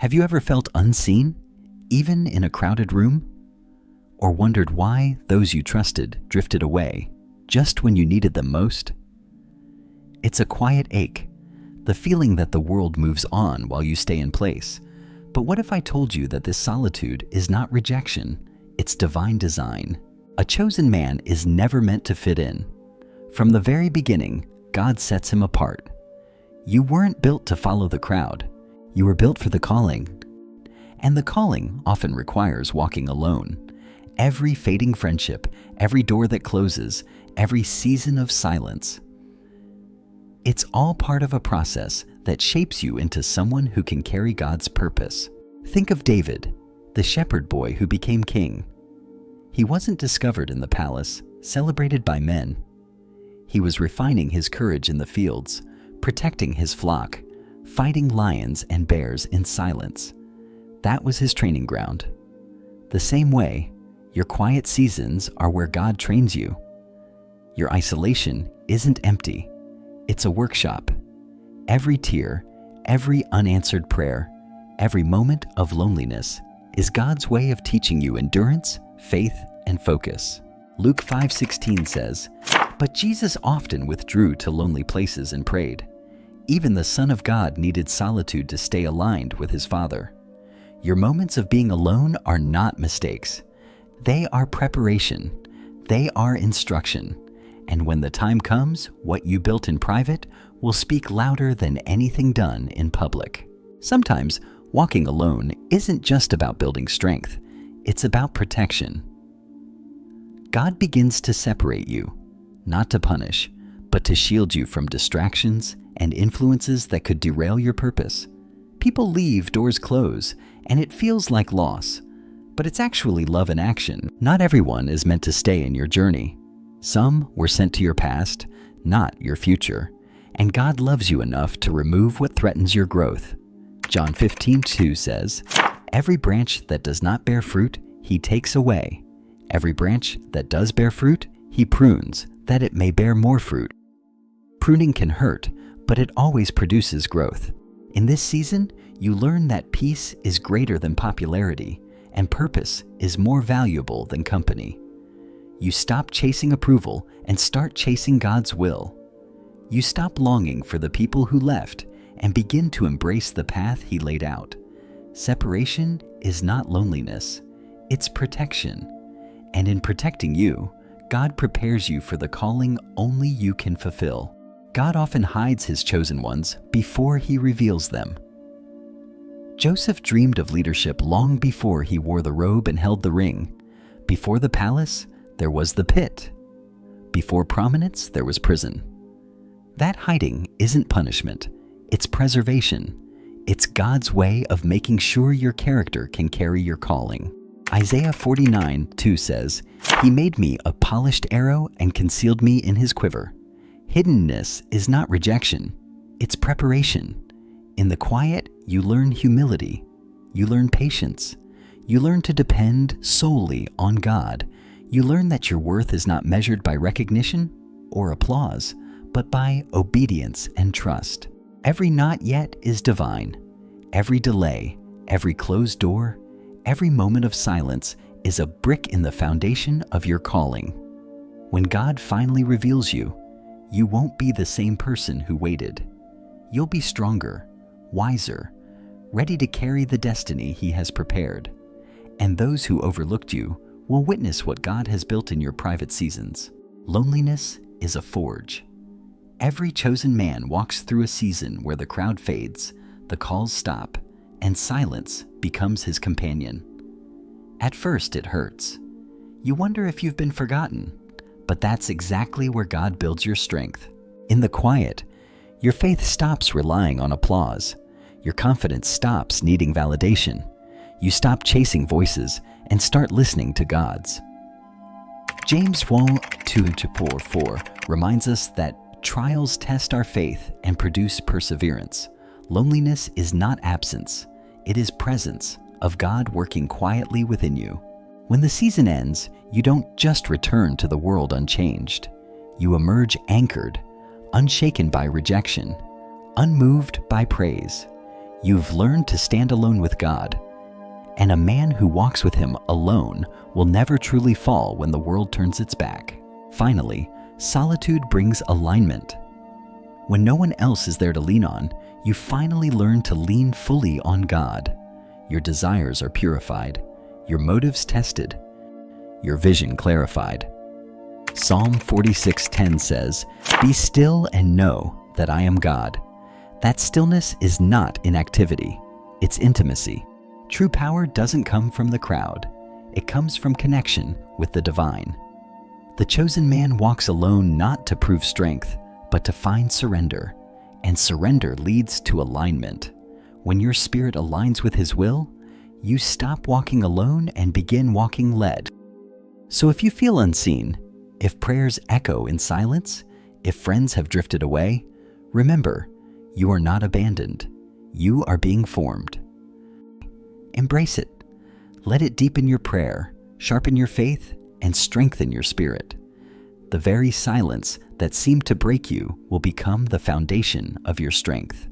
Have you ever felt unseen, even in a crowded room? Or wondered why those you trusted drifted away just when you needed them most? It's a quiet ache, the feeling that the world moves on while you stay in place. But what if I told you that this solitude is not rejection, it's divine design? A chosen man is never meant to fit in. From the very beginning, God sets him apart. You weren't built to follow the crowd. You were built for the calling. And the calling often requires walking alone. Every fading friendship, every door that closes, every season of silence. It's all part of a process that shapes you into someone who can carry God's purpose. Think of David, the shepherd boy who became king. He wasn't discovered in the palace, celebrated by men. He was refining his courage in the fields, protecting his flock, fighting lions and bears in silence. That was his training ground. The same way, your quiet seasons are where God trains you. Your isolation isn't empty. It's a workshop. Every tear, every unanswered prayer, every moment of loneliness is God's way of teaching you endurance, faith, and focus. Luke 5:16 says, "But Jesus often withdrew to lonely places and prayed." Even the Son of God needed solitude to stay aligned with his Father. Your moments of being alone are not mistakes. They are preparation. They are instruction. And when the time comes, what you built in private will speak louder than anything done in public. Sometimes, walking alone isn't just about building strength. It's about protection. God begins to separate you, not to punish, but to shield you from distractions and influences that could derail your purpose. People leave, doors close, and it feels like loss. But it's actually love in action. Not everyone is meant to stay in your journey. Some were sent to your past, not your future. And God loves you enough to remove what threatens your growth. John 15:2 says, "Every branch that does not bear fruit, he takes away. Every branch that does bear fruit, he prunes, that it may bear more fruit." Pruning can hurt, but it always produces growth. In this season, you learn that peace is greater than popularity, and purpose is more valuable than company. You stop chasing approval and start chasing God's will. You stop longing for the people who left and begin to embrace the path He laid out. Separation is not loneliness, it's protection. And in protecting you, God prepares you for the calling only you can fulfill. God often hides His chosen ones before He reveals them. Joseph dreamed of leadership long before he wore the robe and held the ring. Before the palace, there was the pit. Before prominence, there was prison. That hiding isn't punishment, it's preservation. It's God's way of making sure your character can carry your calling. Isaiah 49:2 says, "He made me a polished arrow and concealed me in His quiver." Hiddenness is not rejection, it's preparation. In the quiet, you learn humility, you learn patience, you learn to depend solely on God. You learn that your worth is not measured by recognition or applause, but by obedience and trust. Every not yet is divine. Every delay, every closed door, every moment of silence is a brick in the foundation of your calling. When God finally reveals you, you won't be the same person who waited. You'll be stronger, wiser, ready to carry the destiny He has prepared. And those who overlooked you will witness what God has built in your private seasons. Loneliness is a forge. Every chosen man walks through a season where the crowd fades, the calls stop, and silence becomes his companion. At first, it hurts. You wonder if you've been forgotten, but that's exactly where God builds your strength. In the quiet, your faith stops relying on applause. Your confidence stops needing validation. You stop chasing voices and start listening to God's. James 1:2-4 reminds us that trials test our faith and produce perseverance. Loneliness is not absence, it is presence of God working quietly within you. When the season ends, you don't just return to the world unchanged. You emerge anchored, unshaken by rejection, unmoved by praise. You've learned to stand alone with God, and a man who walks with Him alone will never truly fall when the world turns its back. Finally, solitude brings alignment. When no one else is there to lean on, you finally learn to lean fully on God. Your desires are purified, your motives tested, your vision clarified. Psalm 46:10 says, "Be still and know that I am God." That stillness is not inactivity, it's intimacy. True power doesn't come from the crowd. It comes from connection with the divine. The chosen man walks alone not to prove strength, but to find surrender. And surrender leads to alignment. When your spirit aligns with His will, you stop walking alone and begin walking led. So if you feel unseen, if prayers echo in silence, if friends have drifted away, remember, you are not abandoned. You are being formed. Embrace it. Let it deepen your prayer, sharpen your faith, and strengthen your spirit. The very silence that seemed to break you will become the foundation of your strength.